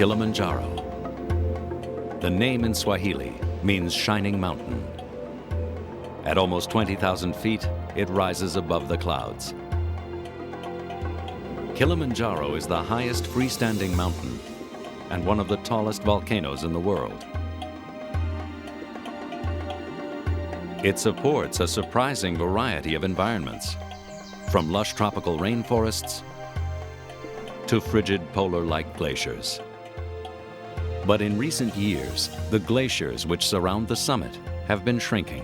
Kilimanjaro. The name in Swahili means shining mountain. At almost 20,000 feet, it rises above the clouds. Kilimanjaro is the highest freestanding mountain and one of the tallest volcanoes in the world. It supports a surprising variety of environments, from lush tropical rainforests to frigid polar-like glaciers. But in recent years, the glaciers which surround the summit have been shrinking.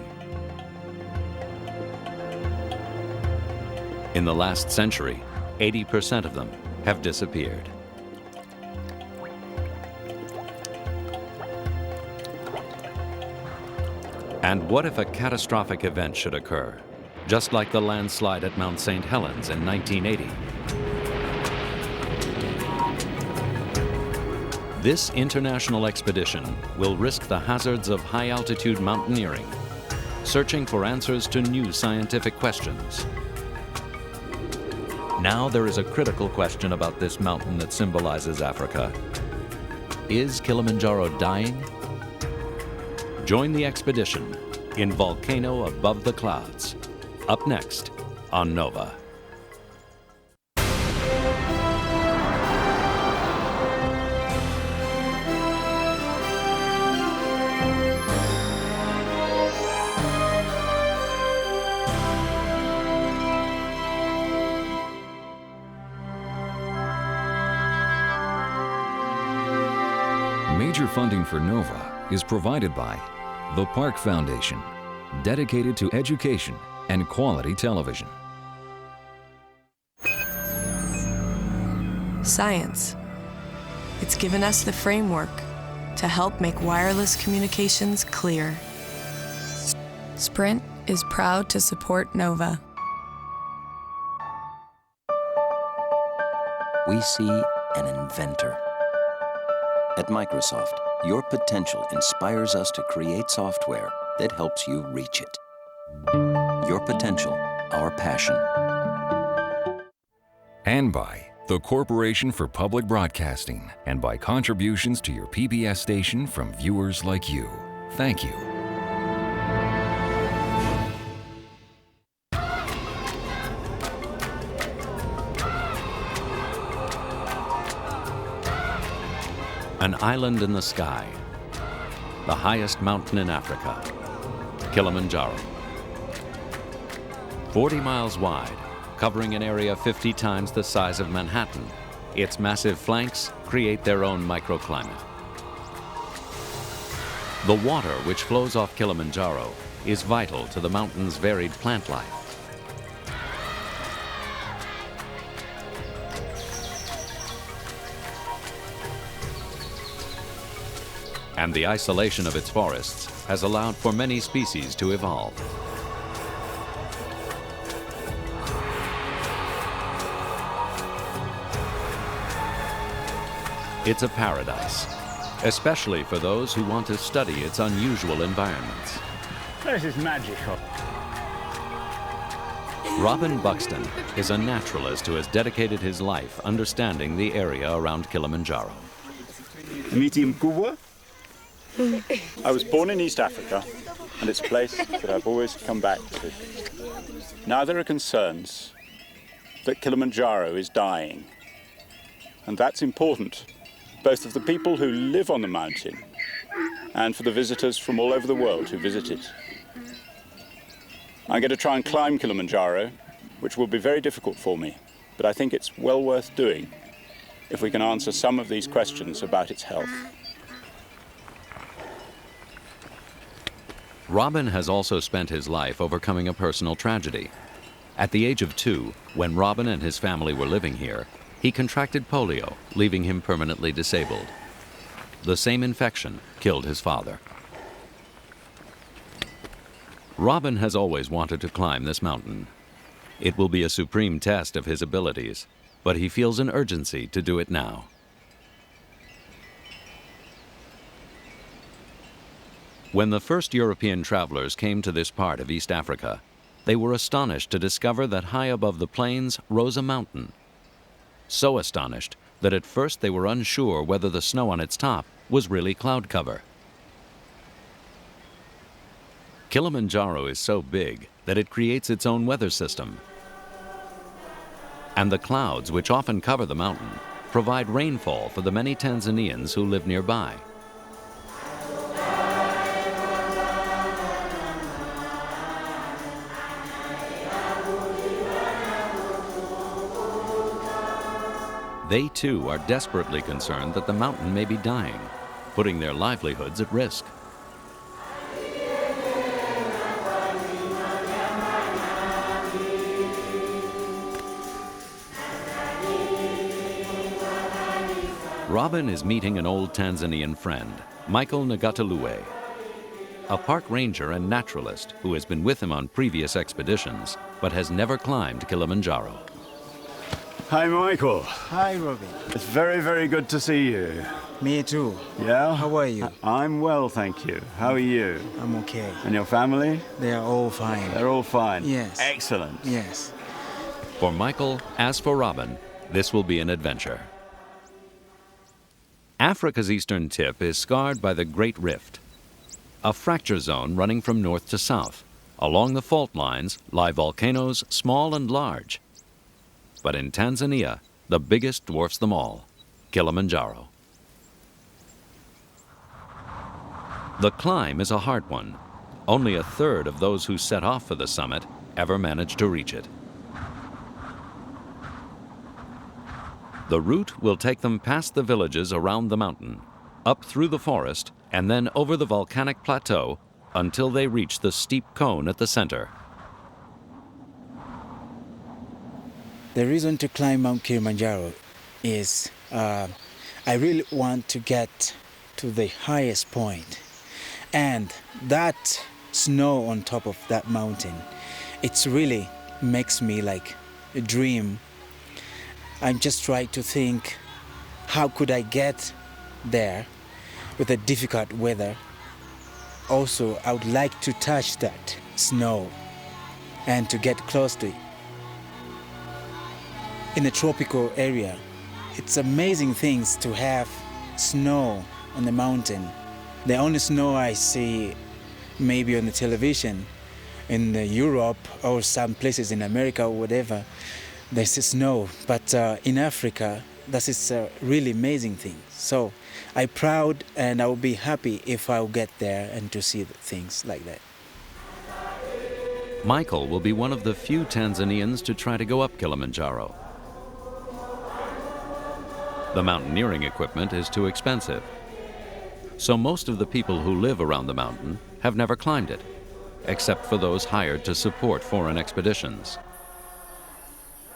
In the last century, 80% of them have disappeared. And what if a catastrophic event should occur, just like the landslide at Mount St. Helens in 1980? This international expedition will risk the hazards of high-altitude mountaineering, searching for answers to new scientific questions. Now there is a critical question about this mountain that symbolizes Africa. Is Kilimanjaro dying? Join the expedition in Volcano Above the Clouds, up next on Nova. Major funding for Nova is provided by the Park Foundation, dedicated to education and quality television. Science. It's given us the framework to help make wireless communications clear. Sprint is proud to support Nova. We see an inventor. At Microsoft, your potential inspires us to create software that helps you reach it. Your potential, our passion. And by the Corporation for Public Broadcasting, and by contributions to your PBS station from viewers like you. Thank you. An island in the sky, the highest mountain in Africa, Kilimanjaro. 40 miles wide, covering an area 50 times the size of Manhattan, its massive flanks create their own microclimate. The water which flows off Kilimanjaro is vital to the mountain's varied plant life. And the isolation of its forests has allowed for many species to evolve. It's a paradise, especially for those who want to study its unusual environments. This is magical. Robin Buxton is a naturalist who has dedicated his life understanding the area around Kilimanjaro. Miti Mkubwa. I was born in East Africa, and it's a place that I've always come back to. Now there are concerns that Kilimanjaro is dying, and that's important, both for the people who live on the mountain and for the visitors from all over the world who visit it. I'm going to try and climb Kilimanjaro, which will be very difficult for me, but I think it's well worth doing if we can answer some of these questions about its health. Robin has also spent his life overcoming a personal tragedy. At the age of 2, when Robin and his family were living here, he contracted polio, leaving him permanently disabled. The same infection killed his father. Robin has always wanted to climb this mountain. It will be a supreme test of his abilities, but he feels an urgency to do it now. When the first European travelers came to this part of East Africa, they were astonished to discover that high above the plains rose a mountain. so astonished that at first they were unsure whether the snow on its top was really cloud cover. Kilimanjaro is so big that it creates its own weather system. And the clouds, which often cover the mountain, provide rainfall for the many Tanzanians who live nearby. They too are desperately concerned that the mountain may be dying, putting their livelihoods at risk. Robin is meeting an old Tanzanian friend, Michael Ngatalue, a park ranger and naturalist who has been with him on previous expeditions, but has never climbed Kilimanjaro. Hi, Michael. Hi, Robin. It's very, very good to see you. Me too. Yeah? How are you? I'm well, thank you. How are you? I'm okay. And your family? They are all fine. They're all fine? Yes. Excellent. Yes. For Michael, as for Robin, this will be an adventure. Africa's eastern tip is scarred by the Great Rift, a fracture zone running from north to south. Along the fault lines lie volcanoes, small and large. But in Tanzania, the biggest dwarfs them all, Kilimanjaro. The climb is a hard one. Only a third of those who set off for the summit ever manage to reach it. The route will take them past the villages around the mountain, up through the forest, and then over the volcanic plateau until they reach the steep cone at the center. The reason to climb Mount Kilimanjaro is I really want to get to the highest point. And that snow on top of that mountain, it really makes me like a dream. I'm just trying to think, how could I get there with the difficult weather? Also, I would like to touch that snow and to get close to it. In a tropical area, it's amazing things to have snow on the mountain. The only snow I see maybe on the television in Europe or some places in America or whatever, there's snow. But in Africa, that is a really amazing thing. So I'm proud and I will be happy if I'll get there and to see things like that. Michael will be one of the few Tanzanians to try to go up Kilimanjaro. The mountaineering equipment is too expensive. So most of the people who live around the mountain have never climbed it, except for those hired to support foreign expeditions.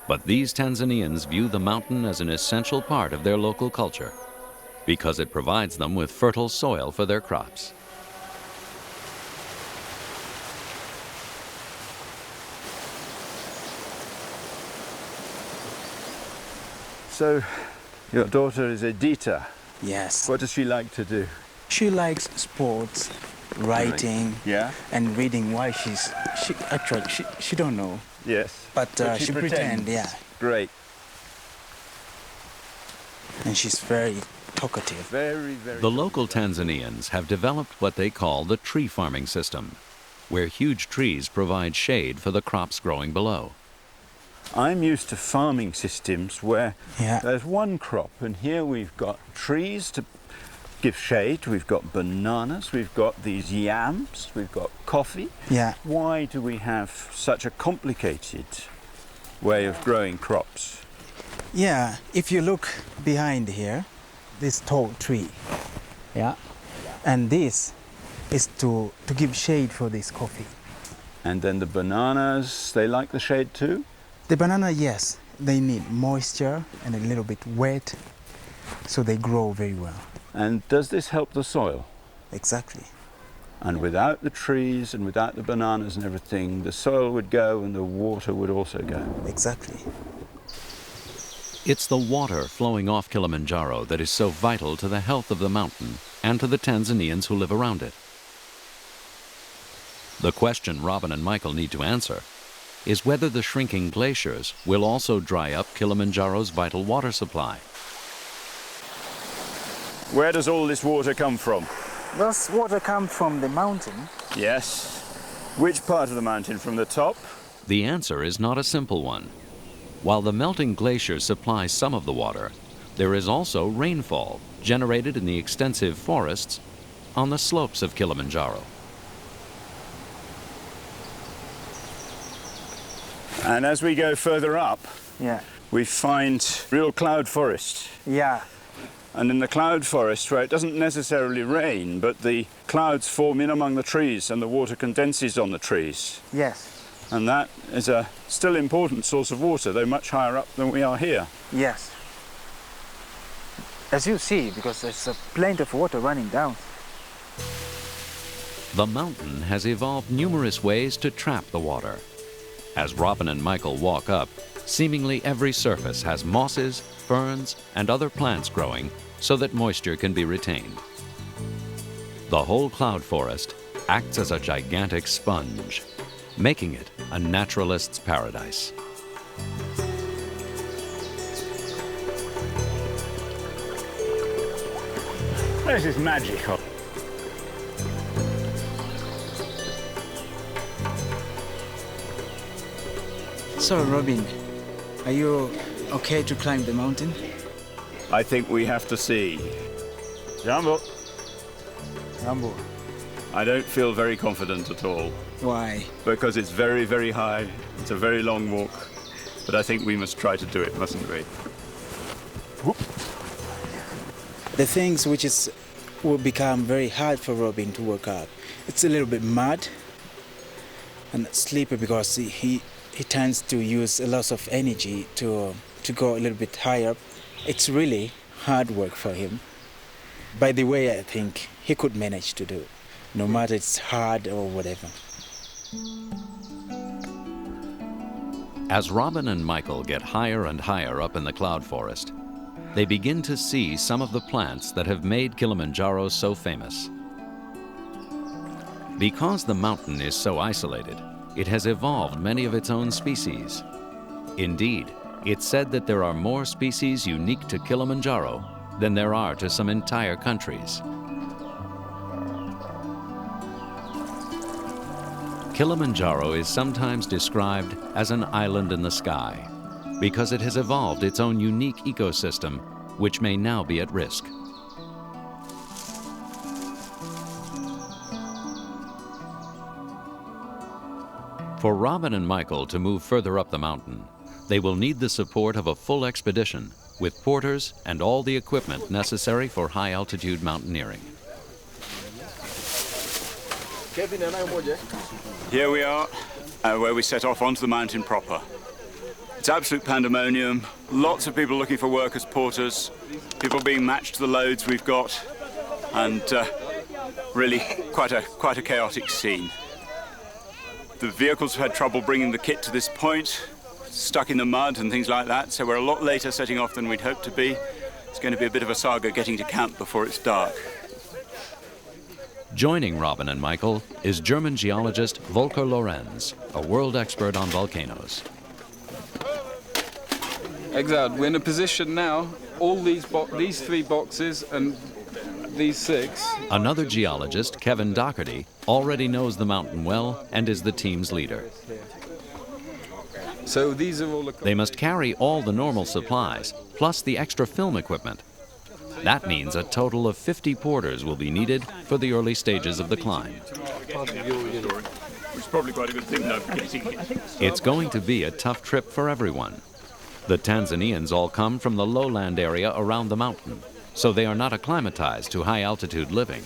But these Tanzanians view the mountain as an essential part of their local culture because it provides them with fertile soil for their crops. So, your daughter is Edita. Yes. What does she like to do? She likes sports, writing, Yeah? and reading. Why she don't know, Yes. but she pretend, yeah. Great. And she's very talkative. Very, very. The local Tanzanians have developed what they call the tree farming system, where huge trees provide shade for the crops growing below. I'm used to farming systems where Yeah. there's one crop, and here we've got trees to give shade, we've got bananas, we've got these yams, we've got coffee. Yeah. Why do we have such a complicated way of growing crops? Yeah, if you look behind here, this tall tree, yeah, and this is to give shade for this coffee. And then the bananas, they like the shade too? The banana, yes, they need moisture and a little bit wet, so they grow very well. And does this help the soil? Exactly. And without the trees and without the bananas and everything, the soil would go and the water would also go. Exactly. It's the water flowing off Kilimanjaro that is so vital to the health of the mountain and to the Tanzanians who live around it. The question Robin and Michael need to answer is whether the shrinking glaciers will also dry up Kilimanjaro's vital water supply. Where does all this water come from? Does water come from the mountain? Yes. Which part of the mountain? From the top? The answer is not a simple one. While the melting glaciers supply some of the water, there is also rainfall generated in the extensive forests on the slopes of Kilimanjaro. And as we go further up, we find real cloud forest. Yeah. And in the cloud forest, where it doesn't necessarily rain, but the clouds form in among the trees and the water condenses on the trees. Yes. And that is a still important source of water, though much higher up than we are here. Yes. As you see, because there's plenty of water running down. The mountain has evolved numerous ways to trap the water. As Robin and Michael walk up, seemingly every surface has mosses, ferns, and other plants growing so that moisture can be retained. The whole cloud forest acts as a gigantic sponge, making it a naturalist's paradise. This is magical. So, Robin, are you okay to climb the mountain? I think we have to see. Jumbo. Rambo. I don't feel very confident at all. Why? Because it's very, very high. It's a very long walk. But I think we must try to do it, mustn't we? Whoop. The things which will become very hard for Robin to work out. It's a little bit mud and sleepy because he tends to use a lot of energy to go a little bit higher. It's really hard work for him. By the way, I think he could manage to do it, no matter it's hard or whatever. As Robin and Michael get higher and higher up in the cloud forest, they begin to see some of the plants that have made Kilimanjaro so famous. Because the mountain is so isolated, it has evolved many of its own species. Indeed, it's said that there are more species unique to Kilimanjaro than there are to some entire countries. Kilimanjaro is sometimes described as an island in the sky because it has evolved its own unique ecosystem, which may now be at risk. For Robin and Michael to move further up the mountain, they will need the support of a full expedition with porters and all the equipment necessary for high-altitude mountaineering. Here we are, where we set off onto the mountain proper. It's absolute pandemonium, lots of people looking for work as porters, people being matched to the loads we've got, and really quite a chaotic scene. The vehicles have had trouble bringing the kit to this point, stuck in the mud and things like that, so we're a lot later setting off than we'd hoped to be. It's going to be a bit of a saga getting to camp before it's dark. Joining Robin and Michael is German geologist Volker Lorenz, a world expert on volcanoes. Exactly. We're in a position now, all these three boxes and these six. Another geologist, Kevin Doherty, already knows the mountain well and is the team's leader. So these are all the... They must carry all the normal supplies, plus the extra film equipment. That means a total of 50 porters will be needed for the early stages of the climb. Which is probably quite a good thing, though, for getting it. It's going to be a tough trip for everyone. The Tanzanians all come from the lowland area around the mountain, so they are not acclimatized to high-altitude living.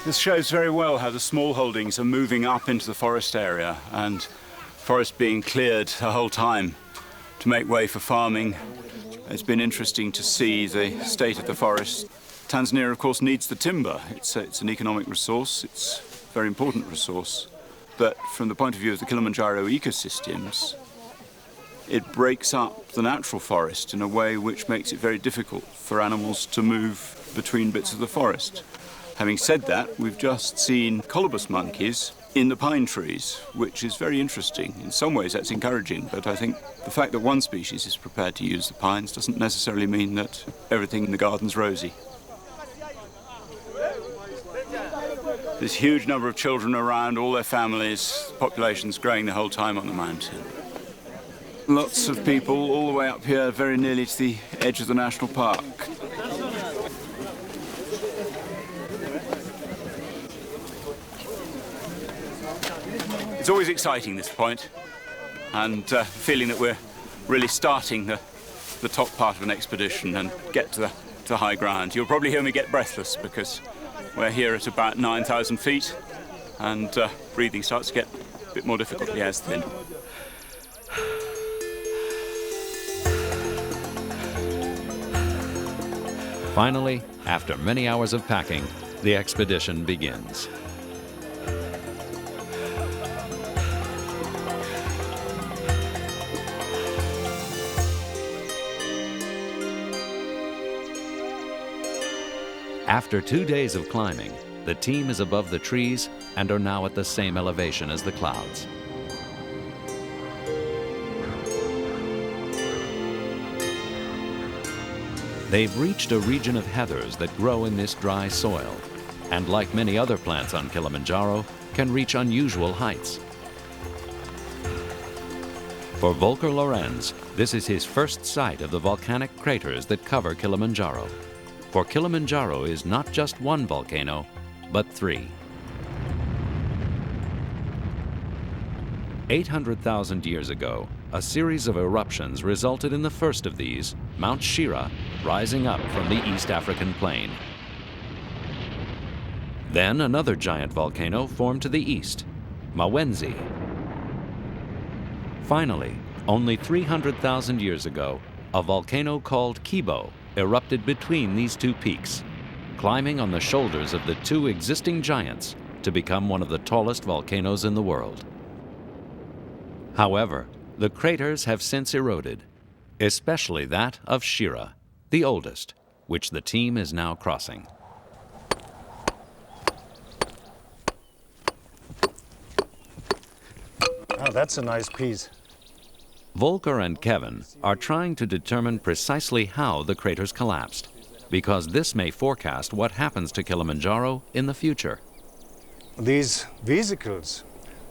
This shows very well how the small holdings are moving up into the forest area, and forest being cleared the whole time to make way for farming. It's been interesting to see the state of the forest. Tanzania, of course, needs the timber. It's an economic resource. It's a very important resource. But from the point of view of the Kilimanjaro ecosystems, it breaks up the natural forest in a way which makes it very difficult for animals to move between bits of the forest. Having said that, we've just seen colobus monkeys in the pine trees, which is very interesting. In some ways that's encouraging, but I think the fact that one species is prepared to use the pines doesn't necessarily mean that everything in the garden's rosy. There's a huge number of children around, all their families, the population's growing the whole time on the mountain. Lots of people all the way up here, very nearly to the edge of the national park. It's always exciting, this point, and feeling that we're really starting the top part of an expedition and get to the high ground. You'll probably hear me get breathless because we're here at about 9,000 feet and breathing starts to get a bit more difficult, the air's thin. Finally, after many hours of packing, the expedition begins. After 2 days of climbing, the team is above the trees and are now at the same elevation as the clouds. They've reached a region of heathers that grow in this dry soil, and like many other plants on Kilimanjaro, can reach unusual heights. For Volker Lorenz, this is his first sight of the volcanic craters that cover Kilimanjaro. For Kilimanjaro is not just one volcano, but 3. 800,000 years ago, a series of eruptions resulted in the first of these, Mount Shira, rising up from the East African plain. Then another giant volcano formed to the east, Mawenzi. Finally, only 300,000 years ago, a volcano called Kibo erupted between these 2 peaks, climbing on the shoulders of the 2 existing giants to become one of the tallest volcanoes in the world. However, the craters have since eroded, especially that of Shira, the oldest, which the team is now crossing. Oh, that's a nice piece. Volker and Kevin are trying to determine precisely how the craters collapsed, because this may forecast what happens to Kilimanjaro in the future. These vesicles,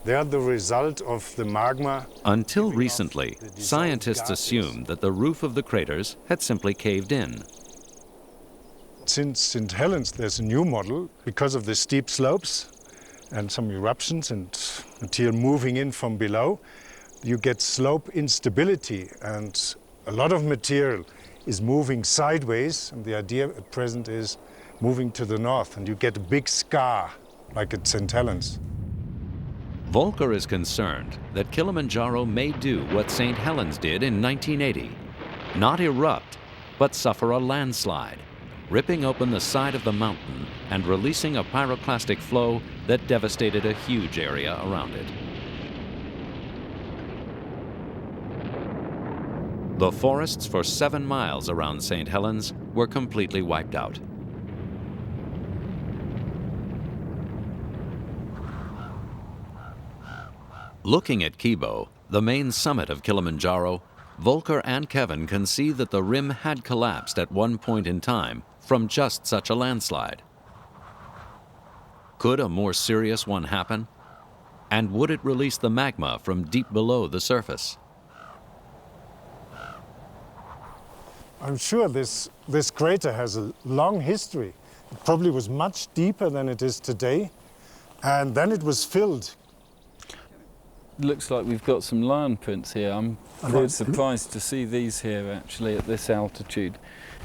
they are the result of the magma. Until recently, scientists assumed that the roof of the craters had simply caved in. Since St. Helens, there's a new model because of the steep slopes and some eruptions and material moving in from below. You get slope instability, and a lot of material is moving sideways, and the idea at present is moving to the north, and you get a big scar, like at St. Helens. Volker is concerned that Kilimanjaro may do what St. Helens did in 1980, not erupt, but suffer a landslide, ripping open the side of the mountain and releasing a pyroclastic flow that devastated a huge area around it. The forests for 7 miles around St. Helens were completely wiped out. Looking at Kibo, the main summit of Kilimanjaro, Volker and Kevin can see that the rim had collapsed at one point in time from just such a landslide. Could a more serious one happen? And would it release the magma from deep below the surface? I'm sure this crater has a long history. It probably was much deeper than it is today, and then it was filled. Looks like we've got some lion prints here. I'm quite surprised to see these here actually at this altitude.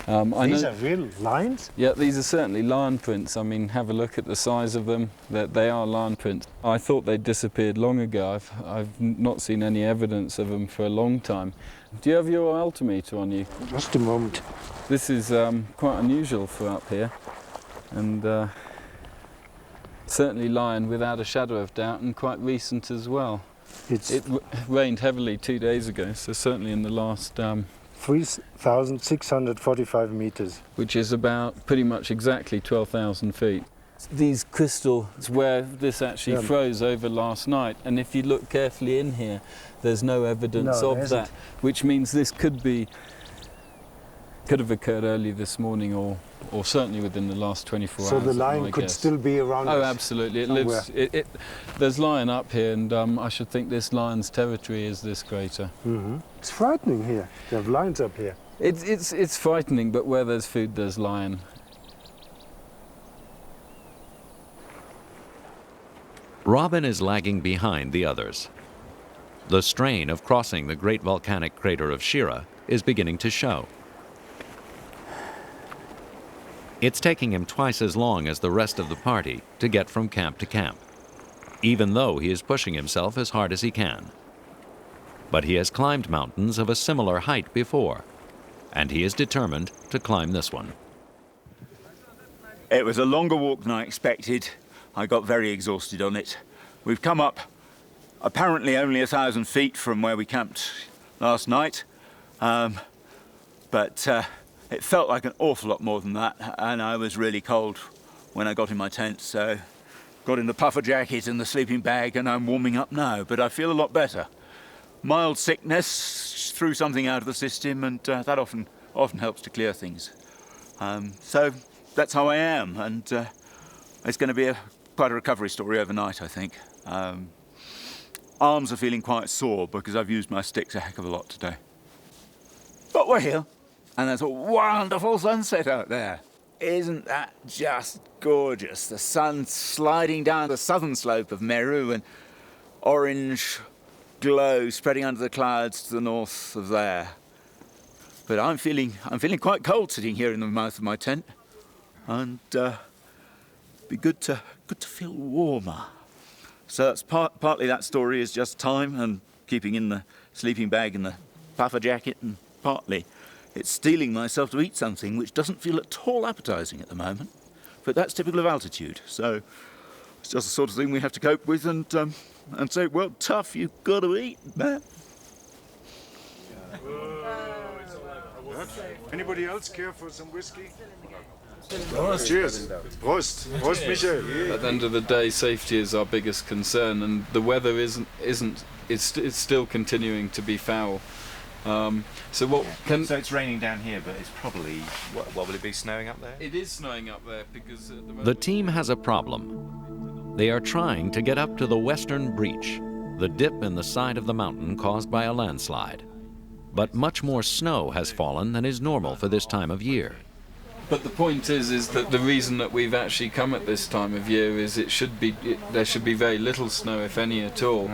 These are real lions? Yeah, these are certainly lion prints. I mean, have a look at the size of them. They are lion prints. I thought they'd disappeared long ago. I've not seen any evidence of them for a long time. Do you have your altimeter on you? Just a moment. This is quite unusual for up here, and certainly lion without a shadow of doubt, and quite recent as well. It rained heavily 2 days ago, so certainly in the last 3,645 meters. which is about pretty much exactly 12,000 feet. these crystals where this actually froze over last night, and if you look carefully in here, there's no evidence of that, which means this could have occurred early this morning, or certainly within the last 24 hours. So the lion could still be around. Oh, us absolutely. It somewhere. lives. There's lion up here, and I should think this lion's territory is this crater. It's frightening here. They have lions up here. It's frightening, but where there's food, there's lion. Robin is lagging behind the others. The strain of crossing the great volcanic crater of Shira is beginning to show. It's taking him twice as long as the rest of the party to get from camp to camp, even though he is pushing himself as hard as he can. But he has climbed mountains of a similar height before, and he is determined to climb this one. It was a longer walk than I expected. I got very exhausted on it. We've come up apparently only 1,000 feet from where we camped last night, but it felt like an awful lot more than that, and I was really cold when I got in my tent, so got in the puffer jacket and the sleeping bag, and I'm warming up now, but I feel a lot better. Mild sickness, threw something out of the system, and that often helps to clear things. So that's how I am, and it's going to be quite a recovery story overnight, I think. Arms are feeling quite sore because I've used my sticks a heck of a lot today. But we're here, and there's a wonderful sunset out there. Isn't that just gorgeous? The sun sliding down the southern slope of Meru, and orange glow spreading under the clouds to the north of there. But I'm feeling quite cold sitting here in the mouth of my tent, and be good to feel warmer. So that's partly that story is just time and keeping in the sleeping bag and the puffer jacket, and partly it's steeling myself to eat something which doesn't feel at all appetizing at the moment. But that's typical of altitude, so it's just the sort of thing we have to cope with and say, well, tough, you've got to eat, man. Anybody else care for some whiskey? Cheers. Prost. Prost, Michael. At the end of the day, safety is our biggest concern, and the weather it's still continuing to be foul. So it's raining down here, but it's probably, what will it be, snowing up there? It is snowing up there because at the moment The team has a problem. They are trying to get up to the western breach, the dip in the side of the mountain caused by a landslide. But much more snow has fallen than is normal for this time of year. But the point is that the reason that we've actually come at this time of year is there should be very little snow, if any at all.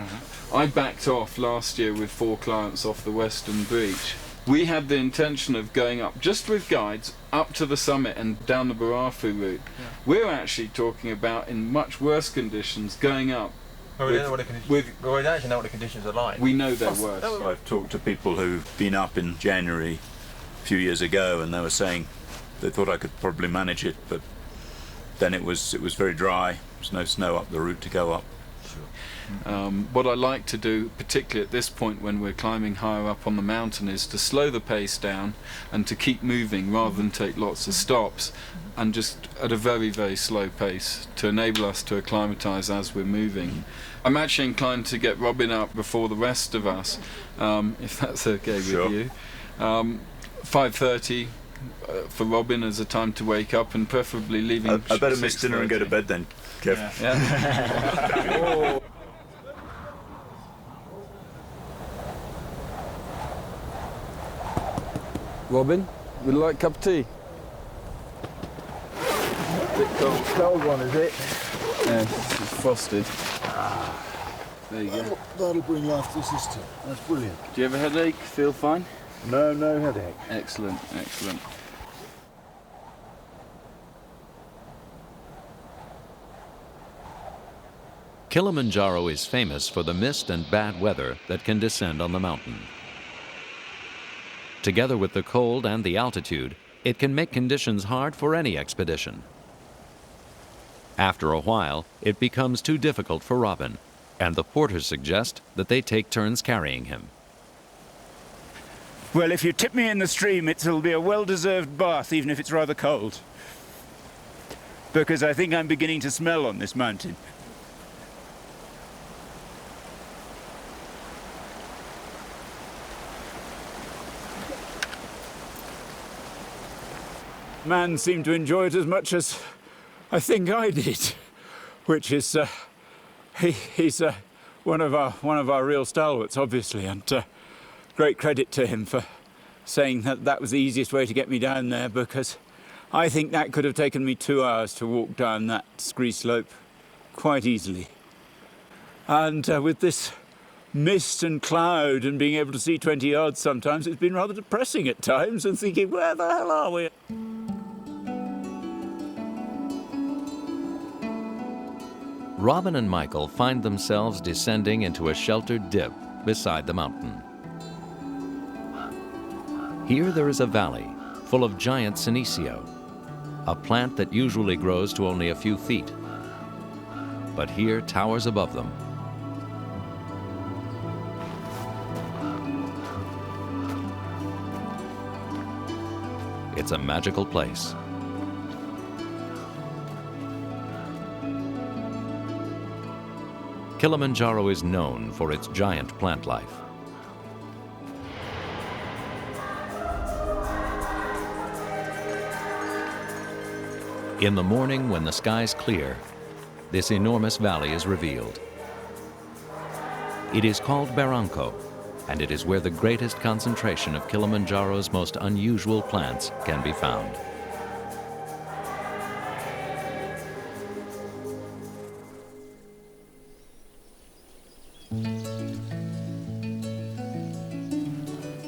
I backed off last year with 4 clients off the western breach. We had the intention of going up, just with guides, up to the summit and down the Barafu route. We're actually talking about, in much worse conditions, going up. We don't actually know what the conditions are like. We know they're worse. I've talked to people who've been up in January a few years ago, and they were saying they thought I could probably manage it, but then it was very dry. There's no snow up the route to go up. What I like to do, particularly at this point when we're climbing higher up on the mountain, is to slow the pace down and to keep moving rather than take lots of stops, and just at a very, very slow pace to enable us to acclimatise as we're moving. I'm actually inclined to get Robin up before the rest of us, if that's okay with you. 5:30 for Robin as a time to wake up, and preferably leaving. I better miss dinner and go to bed then, Kev. Yeah. Robin, would you like a cup of tea? Bit cold one, is it? Yeah, it's frosted. There you go. That'll bring life to the system. That's brilliant. Do you have a headache? Feel fine? No headache. Excellent, excellent. Kilimanjaro is famous for the mist and bad weather that can descend on the mountain. Together with the cold and the altitude, it can make conditions hard for any expedition. After a while, it becomes too difficult for Robin, and the porters suggest that they take turns carrying him. Well, if you tip me in the stream, it'll be a well-deserved bath, even if it's rather cold. because I think I'm beginning to smell on this mountain. Man seemed to enjoy it as much as I think I did, which is he's one of our real stalwarts, obviously, and great credit to him for saying that that was the easiest way to get me down there, because I think that could have taken me 2 hours to walk down that scree slope quite easily. And with this mist and cloud and being able to see 20 yards sometimes, it's been rather depressing at times, and thinking, where the hell are we? Robin and Michael find themselves descending into a sheltered dip beside the mountain. Here there is a valley full of giant senecio, a plant that usually grows to only a few feet, but here towers above them. It's a magical place. Kilimanjaro is known for its giant plant life. In the morning, when the sky's clear, this enormous valley is revealed. It is called Barranco, and it is where the greatest concentration of Kilimanjaro's most unusual plants can be found.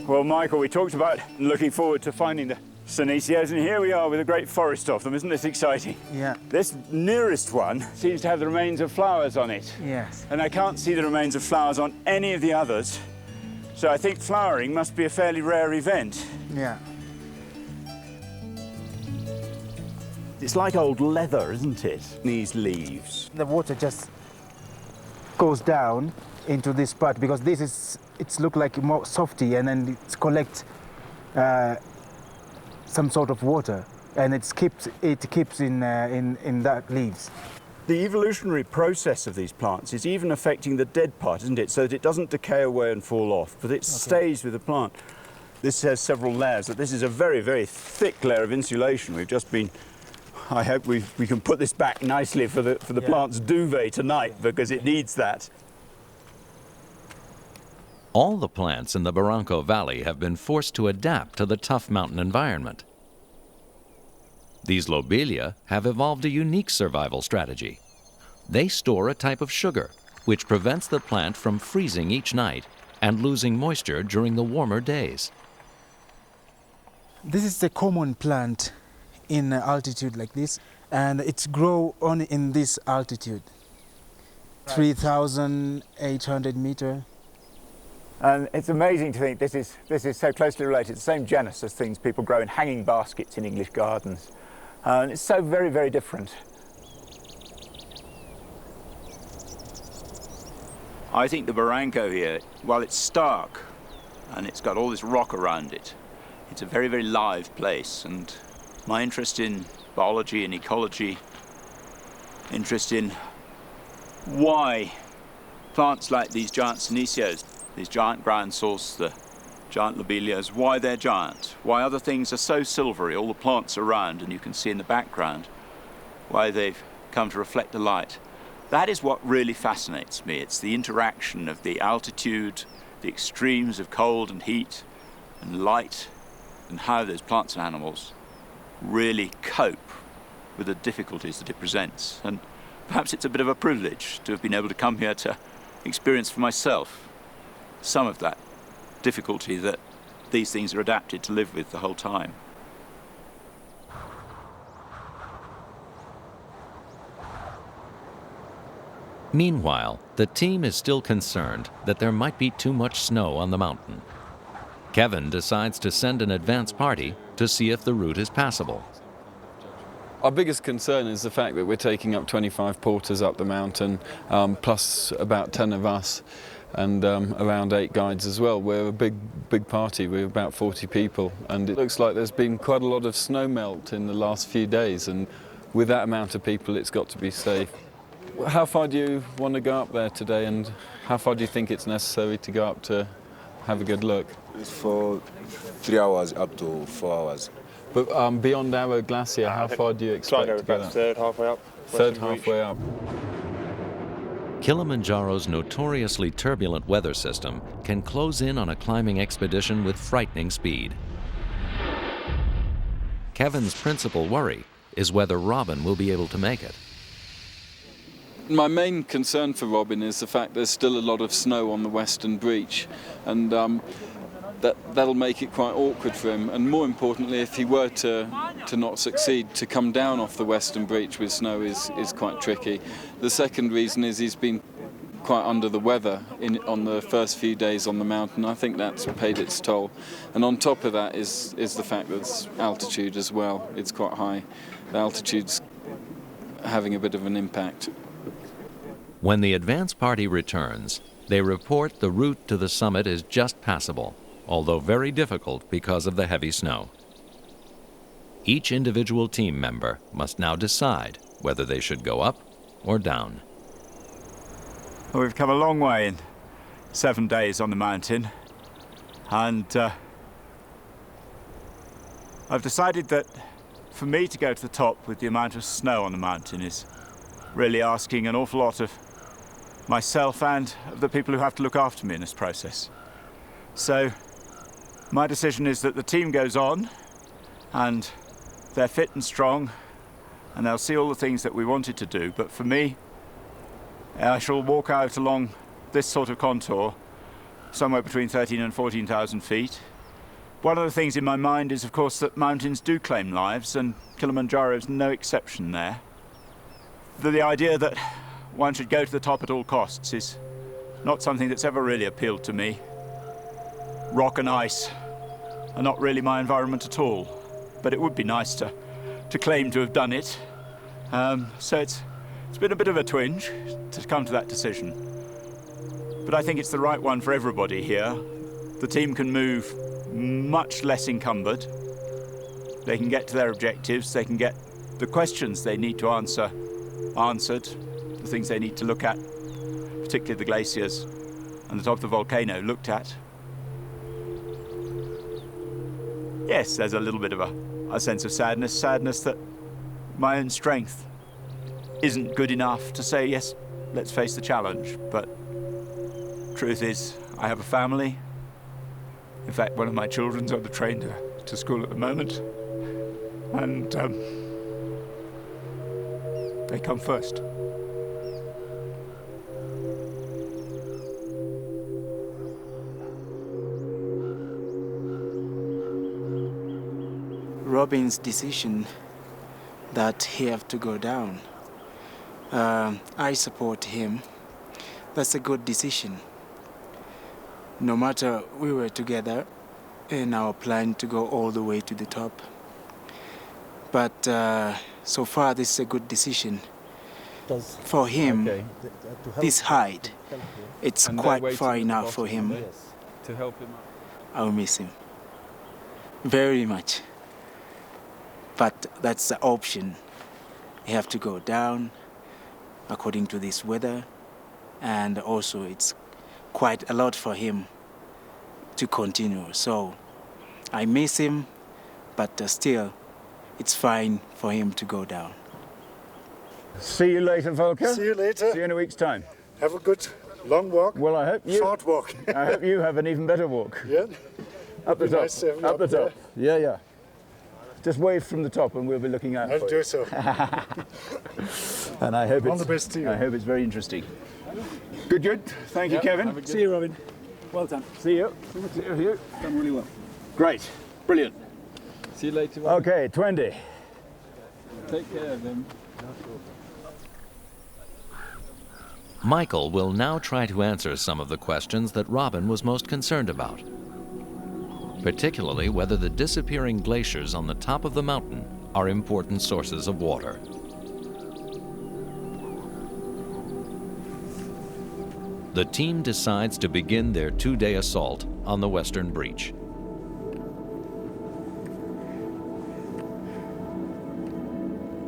Well, Michael, we talked about looking forward to finding the senecios, and here we are with a great forest of them. Isn't this exciting? Yeah. This nearest one seems to have the remains of flowers on it. Yes. And I can't see the remains of flowers on any of the others. So I think flowering must be a fairly rare event. Yeah. It's like old leather, isn't it? These leaves. The water just goes down into this part, because this is, it's look like more softy, and then it collects some sort of water, and it keeps in that leaves. The evolutionary process of these plants is even affecting the dead part, isn't it? So that it doesn't decay away and fall off, but it stays with the plant. This has several layers. But this is a very, very thick layer of insulation. We've just been. I hope we can put this back nicely for the plant's duvet tonight, because it needs that. All the plants in the Barranco Valley have been forced to adapt to the tough mountain environment. These lobelia have evolved a unique survival strategy. They store a type of sugar, which prevents the plant from freezing each night and losing moisture during the warmer days. This is the common plant in altitude like this, and it's grow only in this altitude, 3,800 meters. And it's amazing to think this is so closely related, the same genus as things people grow in hanging baskets in English gardens. And it's so very, very different. I think the Barranco here, while it's stark and it's got all this rock around it, it's a very, very live place. And my interest in biology and ecology, interest in why plants like these giant senecios, these giant ground source, the giant lobelias, why they're giant, why other things are so silvery, all the plants around, and you can see in the background, why they've come to reflect the light. That is what really fascinates me. It's the interaction of the altitude, the extremes of cold and heat and light, and how those plants and animals really cope with the difficulties that it presents. And perhaps it's a bit of a privilege to have been able to come here to experience for myself some of that difficulty that these things are adapted to live with the whole time. Meanwhile, the team is still concerned that there might be too much snow on the mountain. Kevin decides to send an advance party to see if the route is passable. Our biggest concern is the fact that we're taking up 25 porters up the mountain, plus about 10 of us, and around 8 guides as well. We're a big party. We're about 40 people, and it looks like there's been quite a lot of snow melt in the last few days, and with that amount of people, it's got to be safe. How far do you want to go up there today, and how far do you think it's necessary to go up to have a good look? It's for 3 hours up to 4 hours. But beyond Arrow Glacier, how far do you expect to get up? Third halfway up. Third halfway up. Kilimanjaro's notoriously turbulent weather system can close in on a climbing expedition with frightening speed. Kevin's principal worry is whether Robin will be able to make it. My main concern for Robin is the fact there's still a lot of snow on the western breach, and that'll make it quite awkward for him. And more importantly, if he were to not succeed, to come down off the western breach with snow is quite tricky. The second reason is he's been quite under the weather on the first few days on the mountain. I think that's paid its toll. And on top of that is the fact that it's altitude as well. It's quite high. The altitude's having a bit of an impact. When the advance party returns, they report the route to the summit is just passable, although very difficult because of the heavy snow. Each individual team member must now decide whether they should go up or down. Well, we've come a long way in 7 days on the mountain, and I've decided that for me to go to the top with the amount of snow on the mountain is really asking an awful lot of myself and of the people who have to look after me in this process. So my decision is that the team goes on, and they're fit and strong, and they'll see all the things that we wanted to do. But for me, I shall walk out along this sort of contour, somewhere between 13,000 and 14,000 feet. One of the things in my mind is, of course, that mountains do claim lives, and Kilimanjaro is no exception there. The idea that one should go to the top at all costs is not something that's ever really appealed to me. Rock and ice are not really my environment at all, but it would be nice to claim to have done it. So it's been a bit of a twinge to come to that decision. But I think it's the right one for everybody here. The team can move much less encumbered. They can get to their objectives, they can get the questions they need to answer answered, the things they need to look at, particularly the glaciers and the top of the volcano looked at. Yes, there's a little bit of a sense of sadness that my own strength isn't good enough to say, yes, let's face the challenge. But truth is, I have a family. In fact, one of my children's on the train to school at the moment. And they come first. Robin's decision that he have to go down, I support him. That's a good decision. No matter we were together in our plan to go all the way to the top. But so far this is a good decision. For him, this height, it's quite far enough for him. To help him up. I'll miss him very much. But that's the option. You have to go down according to this weather, and also it's quite a lot for him to continue. So I miss him, but still it's fine for him to go down. See you later, Volker. See you later. See you in a week's time. Have a good long walk. Well, I hope you. Short walk. I hope you have an even better walk. Yeah. Up the top. Nice to have you up the up top. Yeah. Just wave from the top, and we'll be looking out. I'll for do you. so. And I hope All it's the best to you. I hope it's very interesting. Good. Thank you, Kevin. See you, Robin. Well done. See you. See you. Done really well. Great. Brilliant. See you later. Robin. Okay, 20. Take care of him. Michael will now try to answer some of the questions that Robin was most concerned about, particularly whether the disappearing glaciers on the top of the mountain are important sources of water. The team decides to begin their 2-day assault on the western breach.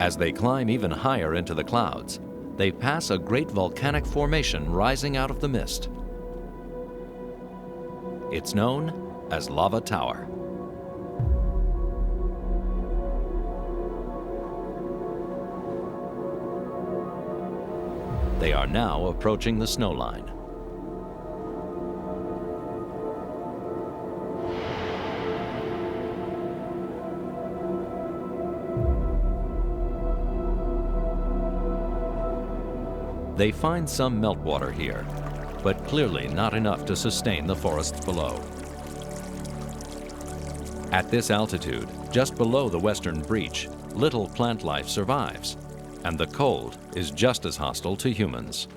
As they climb even higher into the clouds, they pass a great volcanic formation rising out of the mist. It's known as Lava Tower. They are now approaching the snow line. They find some meltwater here, but clearly not enough to sustain the forests below. At this altitude, just below the western breach, little plant life survives, and the cold is just as hostile to humans.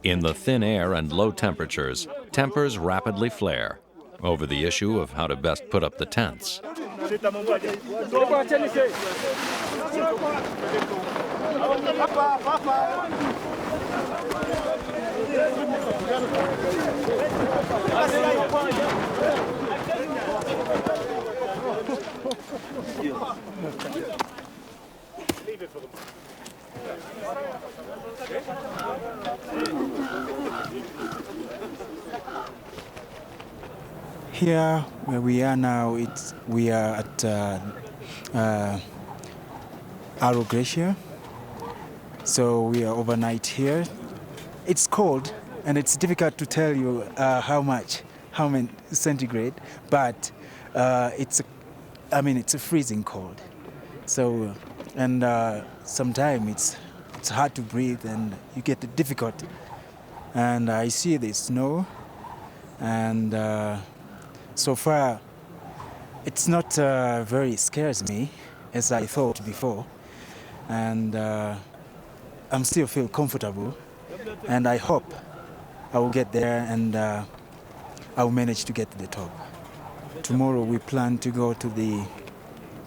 In the thin air and low temperatures, tempers rapidly flare over the issue of how to best put up the tents. Here, where we are now, we are at Arrow Glacier. So we are overnight here. It's cold, and it's difficult to tell you how many centigrade, but it's a freezing cold. So, and sometimes it's hard to breathe, and you get it difficult. And I see the snow, and so far, it's not very scares me as I thought before, and I'm still feel comfortable, and I hope I will get there and I'll manage to get to the top. Tomorrow we plan to go to the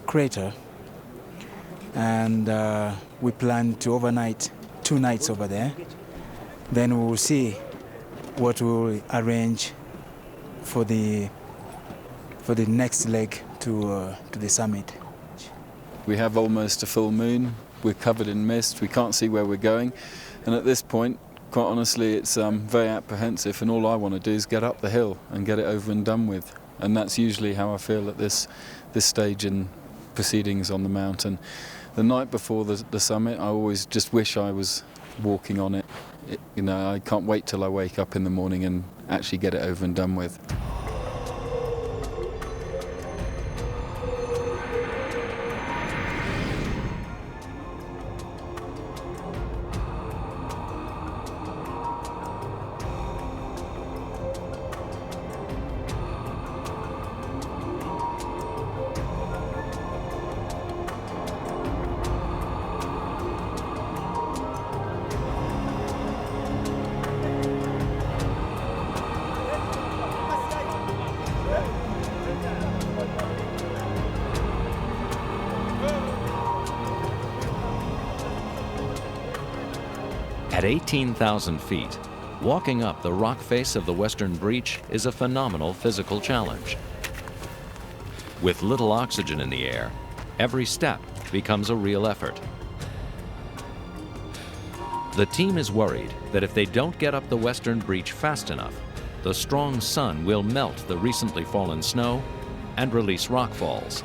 crater, and we plan to overnight 2 nights over there. Then we will see what we'll arrange for the next leg to the summit. We have almost a full moon. We're covered in mist. We can't see where we're going. And at this point, quite honestly, it's very apprehensive, and all I want to do is get up the hill and get it over and done with. And that's usually how I feel at this stage in proceedings on the mountain. The night before the summit, I always just wish I was walking on it. I can't wait till I wake up in the morning and actually get it over and done with. At 18,000 feet, walking up the rock face of the western breach is a phenomenal physical challenge. With little oxygen in the air, every step becomes a real effort. The team is worried that if they don't get up the western breach fast enough, the strong sun will melt the recently fallen snow and release rockfalls.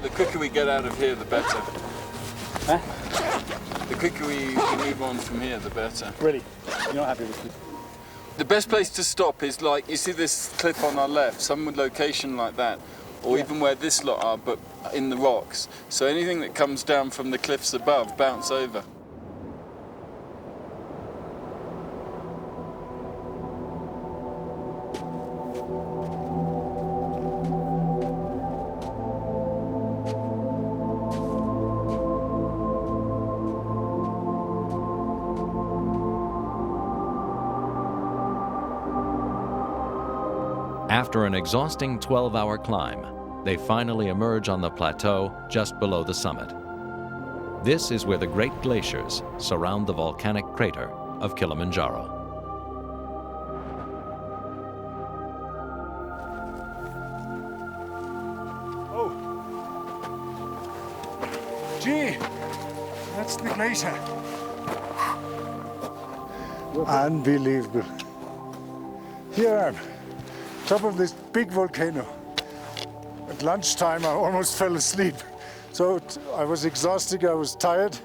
The quicker we get out of here, the better. Huh? The quicker we move on from here, the better. Really? You're not happy with it? The best place to stop is like, you see this cliff on our left, some location like that, or even where this lot are, but in the rocks. So anything that comes down from the cliffs above, bounce over. After an exhausting 12-hour climb, they finally emerge on the plateau just below the summit. This is where the great glaciers surround the volcanic crater of Kilimanjaro. Oh, gee, that's the glacier. Unbelievable. Here I am, top of this big volcano. At lunchtime, I almost fell asleep. So I was exhausted, I was tired.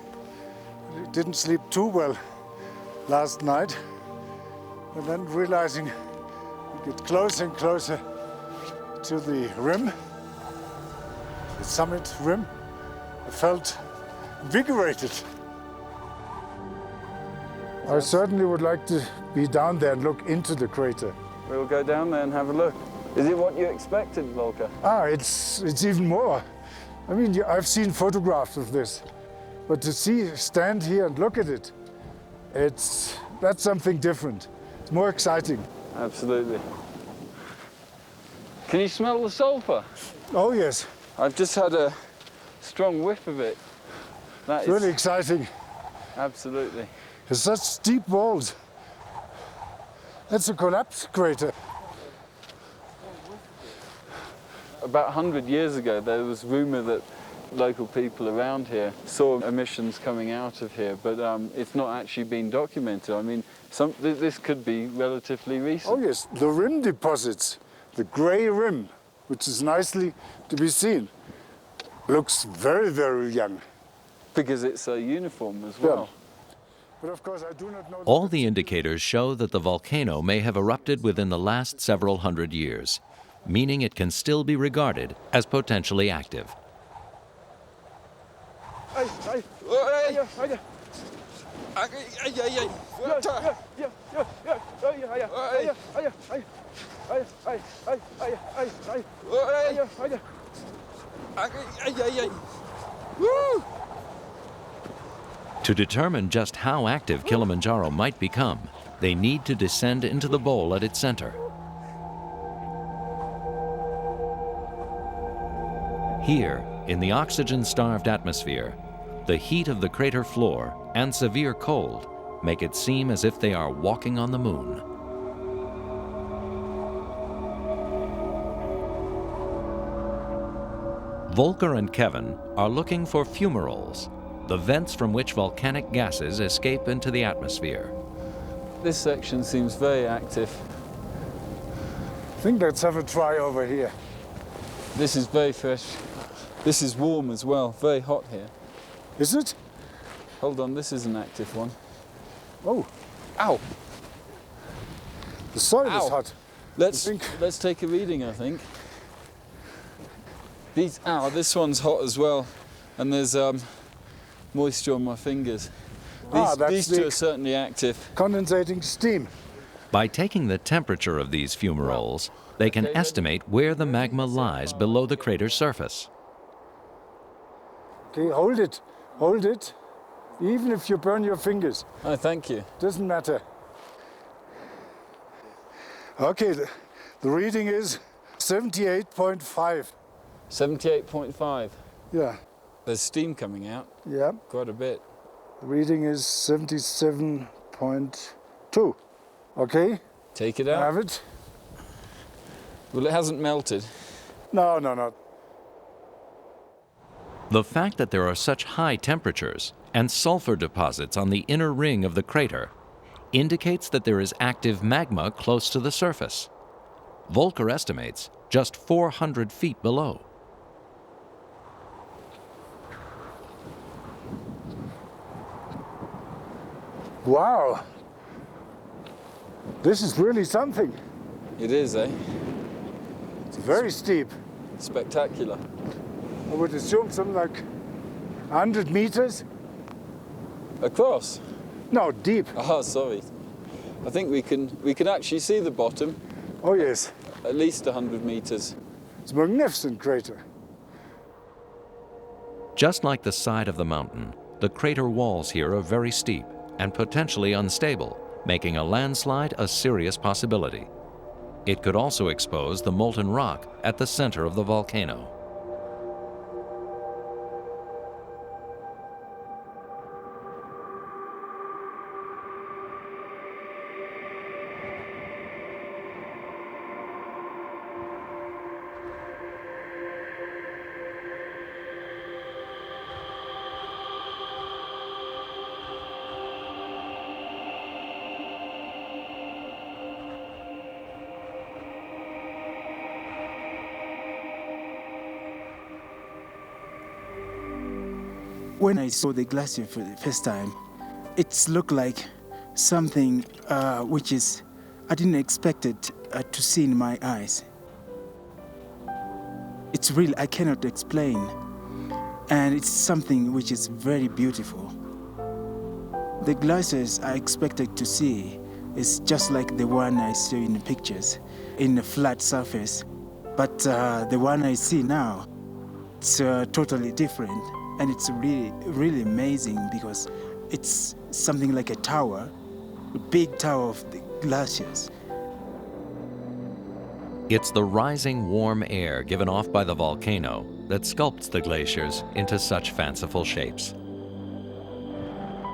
I didn't sleep too well last night. And then realizing we get closer and closer to the rim, the summit rim, I felt invigorated. I certainly would like to be down there and look into the crater. We'll go down there and have a look. Is it what you expected, Volker? It's even more. I mean, I've seen photographs of this, but to stand here and look at it, that's something different. It's more exciting. Absolutely. Can you smell the sulfur? Oh yes. I've just had a strong whiff of it. It's really exciting. Absolutely. There's such steep walls. That's a collapse crater. About 100 years ago, there was rumour that local people around here saw emissions coming out of here, but it's not actually been documented. I mean, this could be relatively recent. Oh yes, the rim deposits, the grey rim, which is nicely to be seen, looks very, very young. Because it's so uniform as well. Yeah. But of course, I do not know. All the indicators show that the volcano may have erupted within the last several hundred years, meaning it can still be regarded as potentially active. To determine just how active Kilimanjaro might become, they need to descend into the bowl at its center. Here, in the oxygen-starved atmosphere, the heat of the crater floor and severe cold make it seem as if they are walking on the moon. Volker and Kevin are looking for fumaroles, the vents from which volcanic gases escape into the atmosphere. This section seems very active. I think let's have a try over here. This is very fresh. This is warm as well, very hot here. Is it? Hold on, this is an active one. Oh. Ow! The soil is hot. Let's take a reading, I think. This one's hot as well. And there's moisture on my fingers. These two are certainly active. Condensating steam. By taking the temperature of these fumaroles, they can estimate where the magma lies below the crater's surface. Okay, hold it. Hold it. Even if you burn your fingers. Oh, thank you. Doesn't matter. Okay, the reading is 78.5. 78.5? Yeah. There's steam coming out. Yeah. Quite a bit. The reading is 77.2. Okay? Take it out. Have it. Well, it hasn't melted. No, no, no. The fact that there are such high temperatures and sulfur deposits on the inner ring of the crater indicates that there is active magma close to the surface. Volker estimates just 400 feet below. Wow. This is really something. It is, eh? It's very steep. Spectacular. I would assume something like 100 meters. Across? No, deep. Ah, sorry. I think we can actually see the bottom. Oh yes. At least 100 meters. It's a magnificent crater. Just like the side of the mountain, the crater walls here are very steep and potentially unstable, making a landslide a serious possibility. It could also expose the molten rock at the center of the volcano. When I saw the glacier for the first time, it looked like something which is I didn't expect it to see in my eyes. It's real, I cannot explain. And it's something which is very beautiful. The glaciers I expected to see is just like the one I see in the pictures, in a flat surface. But the one I see now, it's totally different. And it's really, really amazing because it's something like a tower, a big tower of the glaciers. It's the rising warm air given off by the volcano that sculpts the glaciers into such fanciful shapes.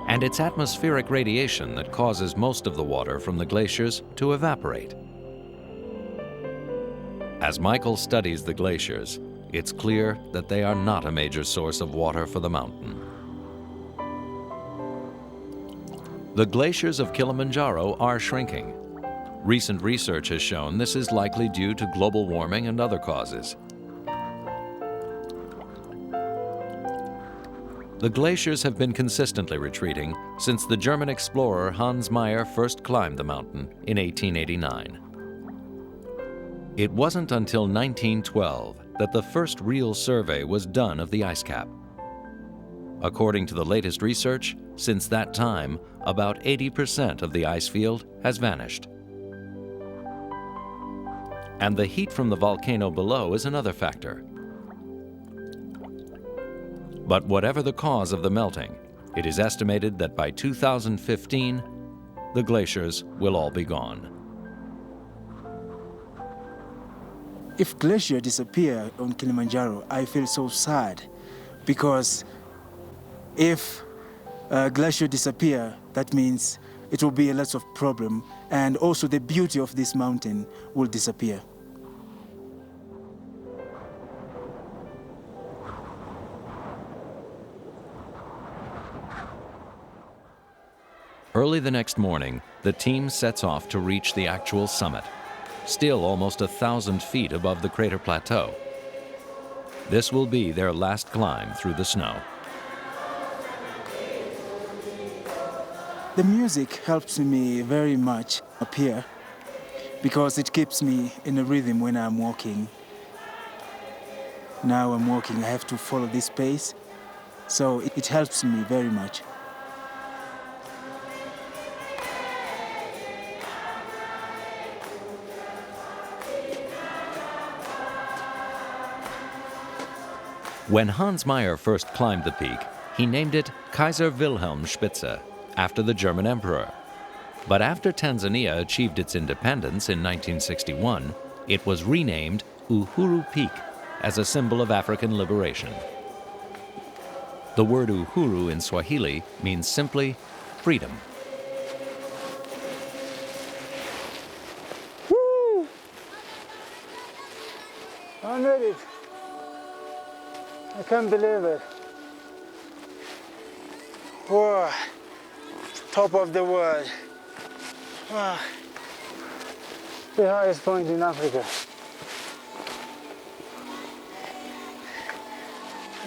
And it's atmospheric radiation that causes most of the water from the glaciers to evaporate. As Michael studies the glaciers, it's clear that they are not a major source of water for the mountain. The glaciers of Kilimanjaro are shrinking. Recent research has shown this is likely due to global warming and other causes. The glaciers have been consistently retreating since the German explorer Hans Meyer first climbed the mountain in 1889. It wasn't until 1912 that the first real survey was done of the ice cap. According to the latest research, since that time, about 80% of the ice field has vanished. And the heat from the volcano below is another factor. But whatever the cause of the melting, it is estimated that by 2015, the glaciers will all be gone. If glacier disappear on Kilimanjaro, I feel so sad because if glacier disappear, that means it will be a lot of problem, and also the beauty of this mountain will disappear. Early the next morning, the team sets off to reach the actual summit, still almost 1,000 feet above the crater plateau. This will be their last climb through the snow. The music helps me very much up here because it keeps me in a rhythm when I'm walking. Now I'm walking, I have to follow this pace, so it helps me very much. When Hans Meyer first climbed the peak, he named it Kaiser Wilhelm Spitze, after the German emperor. But after Tanzania achieved its independence in 1961, it was renamed Uhuru Peak as a symbol of African liberation. The word Uhuru in Swahili means simply freedom. Woo! I made it. I can't believe it. Whoa, top of the world. Wow. The highest point in Africa.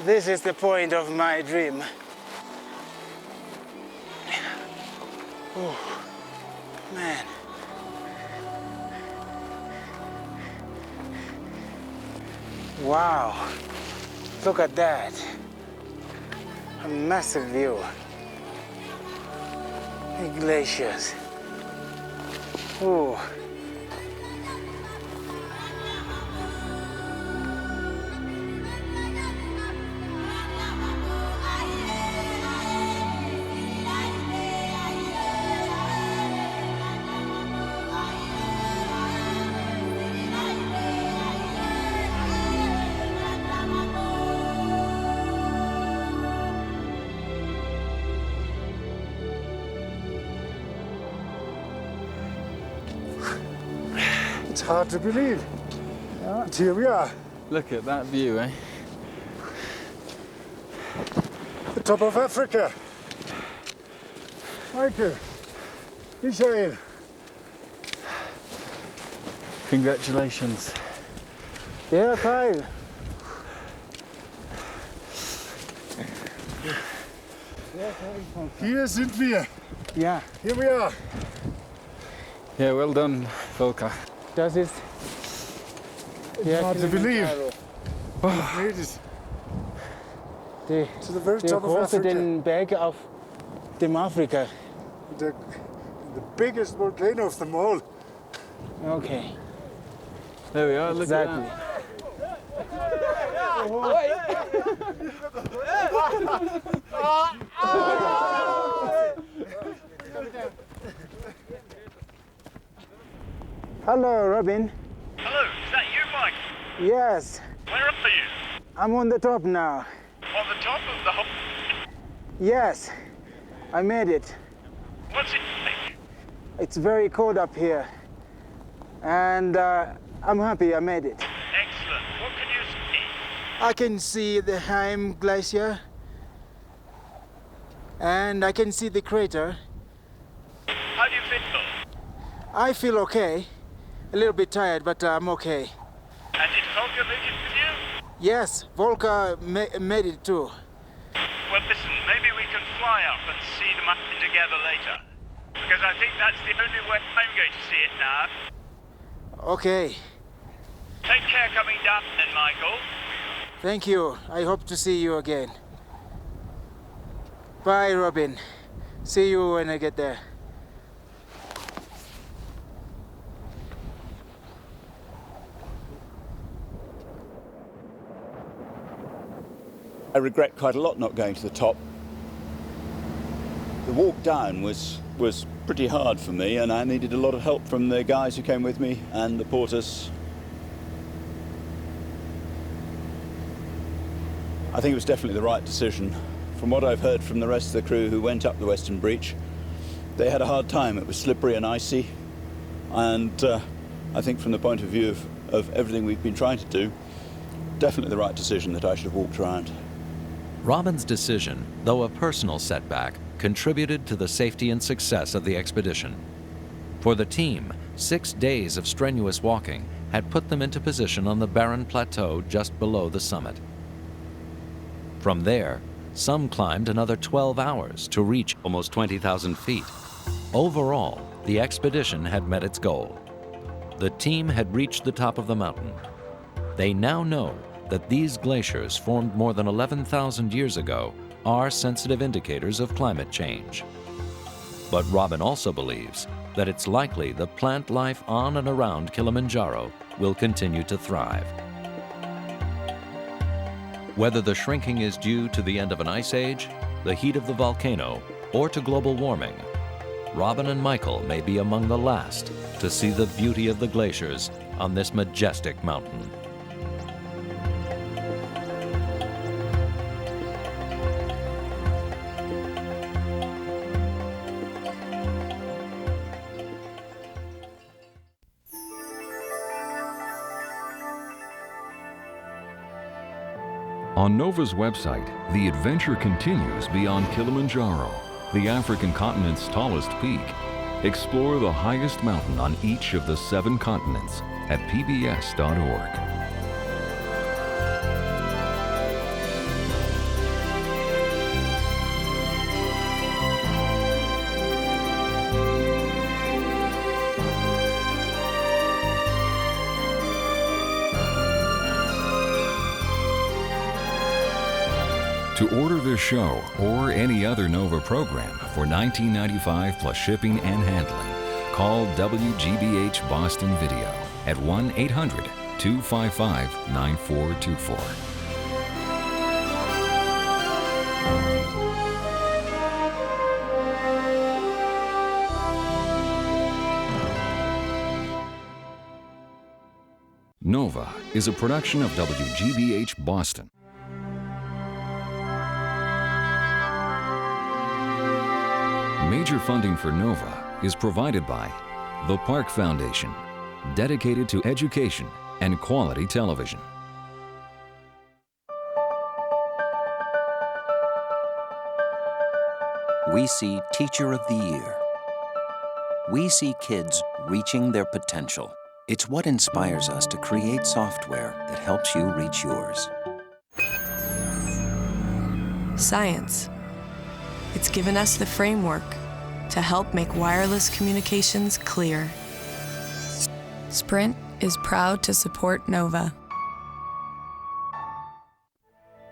This is the point of my dream. Oh, man. Wow. Look at that. A massive view. The glaciers. Ooh. hard to believe. But here we are. Look at that view, eh? The top of Africa. Michael, Michael. Congratulations. Ja, Kyle. Hier sind wir. Ja, Here we are. Yeah, well done, Volker. das ist Hard to believe. Kilimanjaro. We've made it Die, to the very der top of große Africa. den Berg auf dem Afrika. The biggest volcano of them all. Okay, There we are, look exactly. at Hello, Robin. Hello, is that you, Mike? Yes, Where are you? I'm on the top now. On the top of the whole... Yes, I made it. What's it like? It's very cold up here. And I'm happy I made it. Excellent. What can you see? I can see the Heim Glacier. And I can see the crater. How do you feel? I feel okay. A little bit tired, but I'm okay. And did Volker make it with you? Yes, Volker made it too. Well, listen, maybe we can fly up and see the mountain together later. Because I think that's the only way I'm going to see it now. Okay, Take care coming down then, Michael. thank you. I hope to see you again. Bye, Robin. See you when I get there. I regret quite a lot not going to the top. The walk down was pretty hard for me, and I needed a lot of help from the guys who came with me and the porters. I think it was definitely the right decision. From what I've heard from the rest of the crew who went up the Western Breach, they had a hard time. It was slippery and icy, and I think from the point of view of everything we've been trying to do, definitely the right decision that I should have walked around. Robin's decision, though a personal setback, contributed to the safety and success of the expedition. For the team, 6 days of strenuous walking had put them into position on the barren plateau just below the summit. From there, some climbed another 12 hours to reach almost 20,000 feet. Overall, the expedition had met its goal. The team had reached the top of the mountain. They now know that these glaciers, formed more than 11,000 years ago, are sensitive indicators of climate change. But Robin also believes that it's likely the plant life on and around Kilimanjaro will continue to thrive. Whether the shrinking is due to the end of an ice age, the heat of the volcano, or to global warming, Robin and Michael may be among the last to see the beauty of the glaciers on this majestic mountain. On NOVA's website, the adventure continues beyond Kilimanjaro, the African continent's tallest peak. Explore the highest mountain on each of the 7 continents at pbs.org. To order this show or any other NOVA program for $19.95 plus shipping and handling, call WGBH Boston Video at 1-800-255-9424. NOVA is a production of WGBH Boston. Major funding for NOVA is provided by the Park Foundation, dedicated to education and quality television. We see Teacher of the Year. We see kids reaching their potential. It's what inspires us to create software that helps you reach yours. Science. It's given us the framework to help make wireless communications clear. Sprint is proud to support NOVA.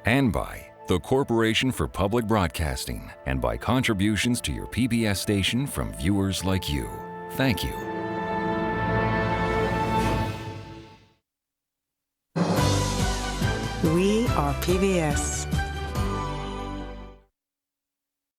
And by the Corporation for Public Broadcasting, and by contributions to your PBS station from viewers like you. Thank you. We are PBS.